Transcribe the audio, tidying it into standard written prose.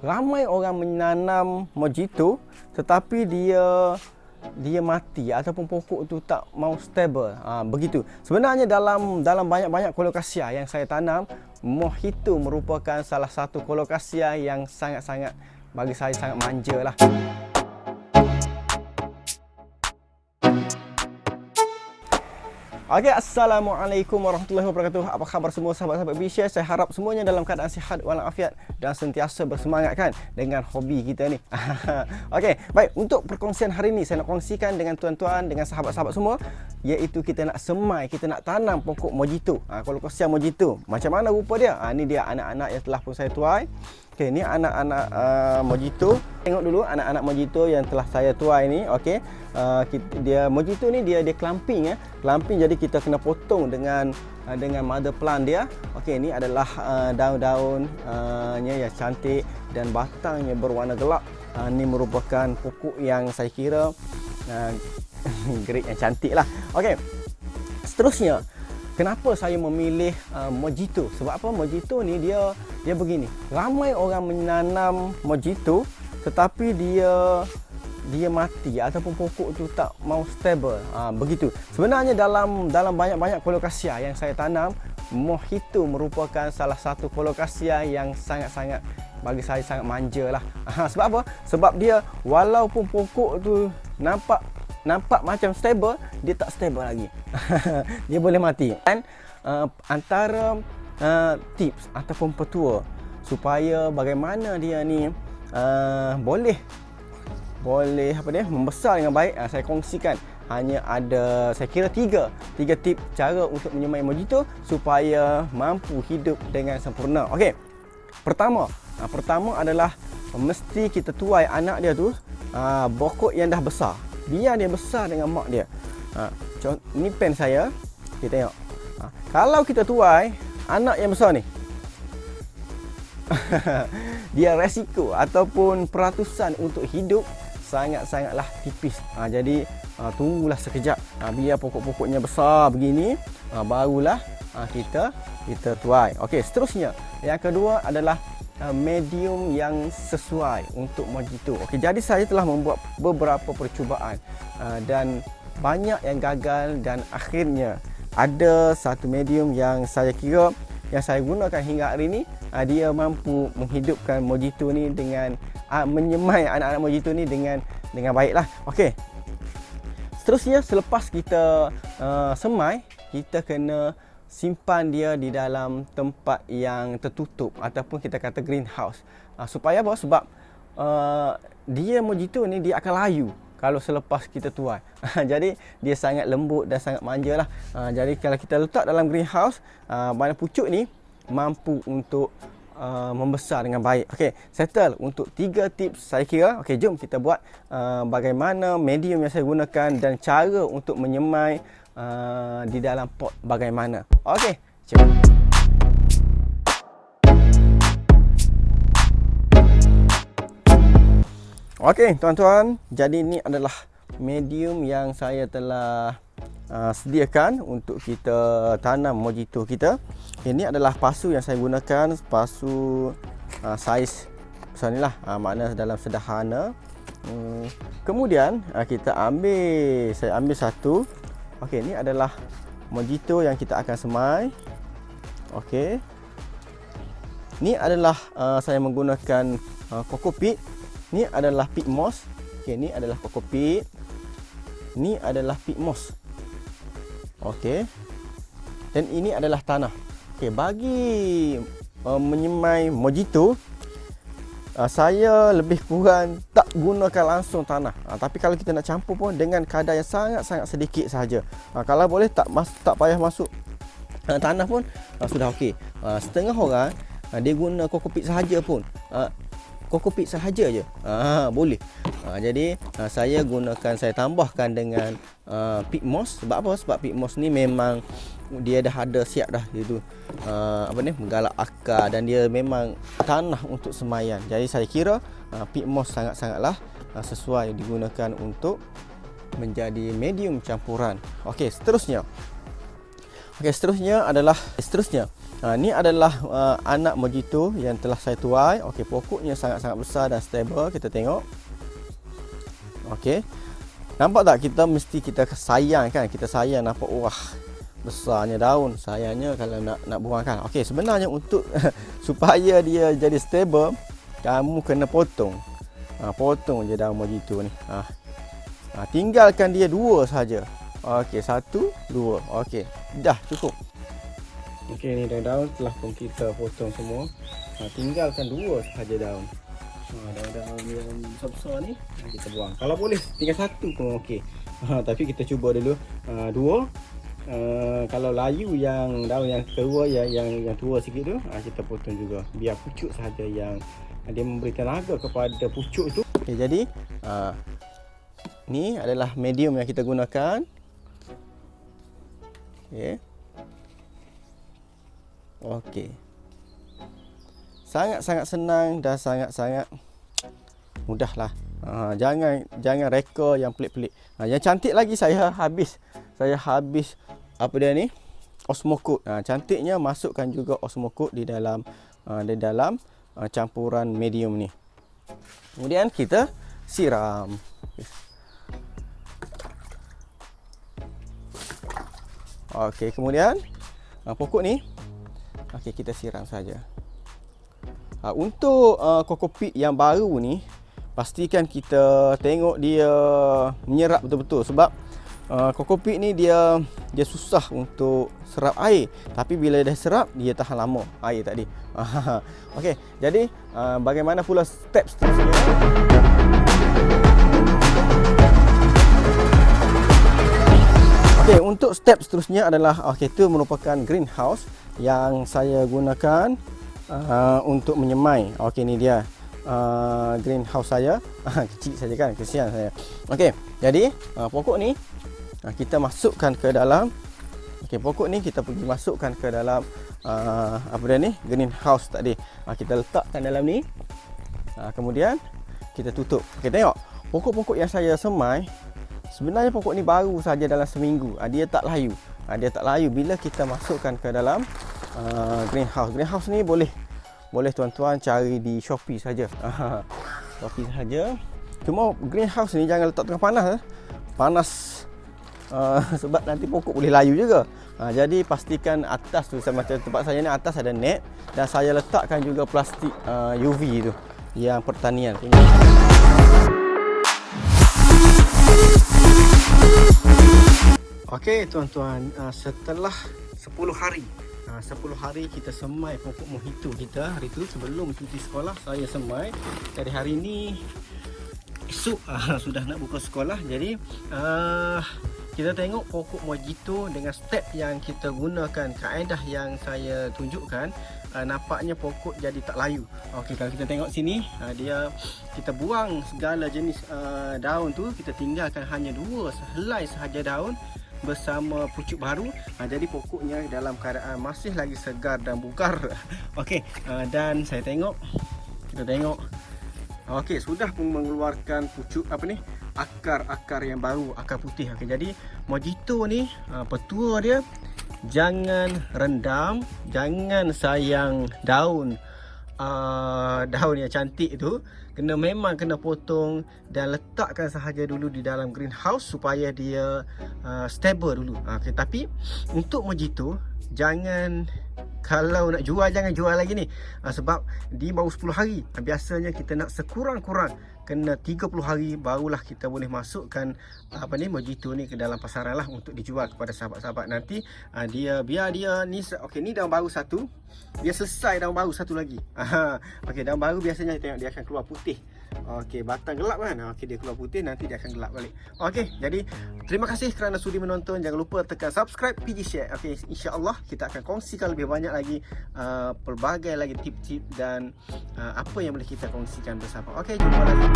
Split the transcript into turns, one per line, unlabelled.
ramai orang menanam mojito tetapi dia mati ataupun pokok tu tak mau stable. Begitu. Sebenarnya dalam banyak-banyak colocasia yang saya tanam, mojito merupakan salah satu colocasia yang sangat-sangat, bagi saya sangat manja lah. Okey, Assalamualaikum warahmatullahi wabarakatuh. Apa khabar semua sahabat-sahabat Bishare? Saya harap semuanya dalam keadaan sihat walafiat dan sentiasa bersemangat kan dengan hobi kita ni. Okey, baik, untuk perkongsian hari ini saya nak kongsikan dengan tuan-tuan, dengan sahabat-sahabat semua, iaitu kita nak semai, kita nak tanam pokok mojito. Colocasia mojito. Macam mana rupa dia? Ni dia anak-anak yang telah pun saya tuai. Okey, ni anak-anak mojito. Tengok dulu anak-anak mojito yang telah saya tuai ni. Okey, dia mojito ni dia clamping clamping, jadi kita kena potong dengan mother plant dia. Okey, ni adalah daun-daunnya yang cantik dan batangnya berwarna gelap. Ni merupakan pokok yang saya kira grade yang cantik lah. Okey, seterusnya, kenapa saya memilih mojito? Sebab apa? Mojito ni dia begini. Ramai orang menanam mojito tetapi dia mati ataupun pokok tu tak mau stable. Begitu. Sebenarnya dalam banyak-banyak colocasia yang saya tanam, mojito merupakan salah satu colocasia yang sangat-sangat, bagi saya sangat manja lah. Sebab apa? Sebab dia walaupun pokok tu nampak macam stable, dia tak stable lagi. Dia boleh mati. Dan antara tips ataupun petua supaya bagaimana dia ni boleh membesar dengan baik, saya kongsikan. Hanya ada, saya kira tiga tips cara untuk menyemai mojito supaya mampu hidup dengan sempurna. Okey, pertama adalah mesti kita tuai anak dia tu pokok yang dah besar. Biar dia besar dengan mak dia. Ni pen saya. Kita tengok. Kalau kita tuai anak yang besar ni, dia resiko ataupun peratusan untuk hidup sangat-sangatlah tipis. Jadi tunggulah sekejap. Biar pokok-pokoknya besar begini, barulah kita tuai. Okey, seterusnya. Yang kedua adalah medium yang sesuai untuk mojito. Okey, jadi saya telah membuat beberapa percubaan dan banyak yang gagal, dan akhirnya ada satu medium yang saya kira yang saya gunakan hingga hari ini, dia mampu menghidupkan mojito ni dengan menyemai anak-anak mojito ni dengan baiklah. Okey. Seterusnya, selepas kita semai, kita kena simpan dia di dalam tempat yang tertutup ataupun kita kata greenhouse. Supaya apa? Sebab dia mojito ni dia akan layu kalau selepas kita tuai. Jadi dia sangat lembut dan sangat manja lah. Jadi kalau kita letak dalam greenhouse, mana pucuk ni mampu untuk membesar dengan baik. Okey, settle untuk 3 tips saya kira. Okey, jom kita buat bagaimana medium yang saya gunakan dan cara untuk menyemai di dalam pot bagaimana. Okey, jom. Okey, tuan-tuan, jadi ini adalah medium yang saya telah sediakan untuk kita tanam mojito kita. Ini adalah pasu yang saya gunakan, pasu saiz besar ni lah, makna dalam sederhana. Kemudian saya ambil satu. Okey, ini adalah mojito yang kita akan semai. Okey, ini adalah saya menggunakan kokopit. Ini adalah peat moss. Okey, ini adalah kokopit. Ini adalah peat moss. Okey. Dan ini adalah tanah. Okey, bagi menyemai mojito, saya lebih kurang tak gunakan langsung tanah. Tapi kalau kita nak campur pun dengan kadar yang sangat-sangat sedikit sahaja. Kalau boleh tak payah masuk tanah pun sudah okey. Setengah orang dia guna kokopit sahaja pun. Kokopit sahaja je. Boleh. Jadi saya tambahkan dengan peat moss. Sebab apa? Sebab peat moss ni memang dia dah ada siap dah itu menggalak akar, dan dia memang tanah untuk semaian. Jadi saya kira peat moss sangat-sangatlah sesuai digunakan untuk menjadi medium campuran. Okey, seterusnya Ni adalah anak mojito yang telah saya tuai. Okey, pokoknya sangat-sangat besar dan stable. Kita tengok. Okey. Nampak tak, kita mesti kita sayang kan? Kita sayang nampak, wah, besarnya daun. Sayangnya kalau nak buangkan. Okey, sebenarnya untuk supaya dia jadi stable, kamu kena potong. Potong je daun mojito ni. Tinggalkan dia 2 saja. Okey, 1, 2. Okey, dah cukup. Okey, ni daun telah pun kita potong semua. Tinggalkan 2 sahaja daun. Daun-daun yang besar-besar ni kita buang. Kalau boleh tinggal 1 pun okey. Tapi kita cuba dulu 2. Kalau layu yang daun yang tua, yang tua sikit tu, kita potong juga. Biar pucuk sahaja yang dia memberi tenaga kepada pucuk tu. Okey, jadi ni adalah medium yang kita gunakan. Okey. Sangat-sangat senang dan sangat-sangat mudahlah. Jangan reka yang pelik-pelik. Yang cantik lagi saya habis apa dia ni? Osmocote. Cantiknya masukkan juga Osmocote di dalam campuran medium ni. Kemudian kita siram. Okey, kemudian pokok ni kita siram saja. Untuk kokopit yang baru ni, pastikan kita tengok dia menyerap betul-betul, sebab kokopit ni dia susah untuk serap air, tapi bila dah serap dia tahan lama air tadi. Okey, jadi bagaimana pula step seterusnya? Okey, untuk step seterusnya adalah itu merupakan greenhouse yang saya gunakan untuk menyemai. Okey, ni dia greenhouse saya. Kecil saja kan, kesian saya. Okey, jadi pokok ni kita masukkan ke dalam. Okey, pokok ni kita pergi masukkan ke dalam apa dia ni, greenhouse tadi. Kita letakkan dalam ni. Kemudian kita tutup. Okey, tengok pokok-pokok yang saya semai. Sebenarnya pokok ni baru saja dalam seminggu. Dia tak layu. Dia tak layu bila kita masukkan ke dalam greenhouse. Greenhouse ni boleh tuan-tuan cari di Shopee saja. Shopee saja. Cuma greenhouse ni jangan letak tengah panas. Panas sebab nanti pokok boleh layu juga. Jadi pastikan atas tu, macam tempat saya ni atas ada net, dan saya letakkan juga plastik UV tu yang pertanian. Okey tuan-tuan, setelah 10 hari 10 hari kita semai pokok mojito kita. Hari tu sebelum cuti sekolah saya semai. Dari hari ni esok sudah nak buka sekolah. Jadi kita tengok pokok mojito dengan step yang kita gunakan, kaedah yang saya tunjukkan, nampaknya pokok jadi tak layu. Okey, kalau kita tengok sini, kita buang segala jenis daun tu, kita tinggalkan hanya 2 helai sahaja daun bersama pucuk baru. Jadi pokoknya dalam keadaan masih lagi segar dan bugar. Okey, dan kita tengok okey, sudah pun mengeluarkan pucuk akar-akar yang baru, akar putih. Okey, jadi mojito ni petua dia, jangan rendam, jangan sayang daun yang cantik tu, memang kena potong dan letakkan sahaja dulu di dalam greenhouse supaya dia stable dulu. Okay, tapi untuk mojito jangan, kalau nak jual jangan jual lagi ni, sebab dia baru 10 hari. Biasanya kita nak sekurang-kurang kena 30 hari barulah kita boleh masukkan mojito ni ke dalam pasaran lah untuk dijual kepada sahabat-sahabat nanti. Biar dia ni ni daun baru satu, dia selesai daun baru satu lagi. Okey, daun baru biasanya tengok dia akan keluar putih. Okey, batang gelap kan. Okey, dia keluar putih, nanti dia akan gelap balik. Okey, jadi terima kasih kerana sudi menonton. Jangan lupa tekan subscribe, pergi share. Okey, insya-Allah kita akan kongsikan lebih banyak lagi pelbagai lagi tip-tip dan apa yang boleh kita kongsikan bersama. Okey, jumpa lagi.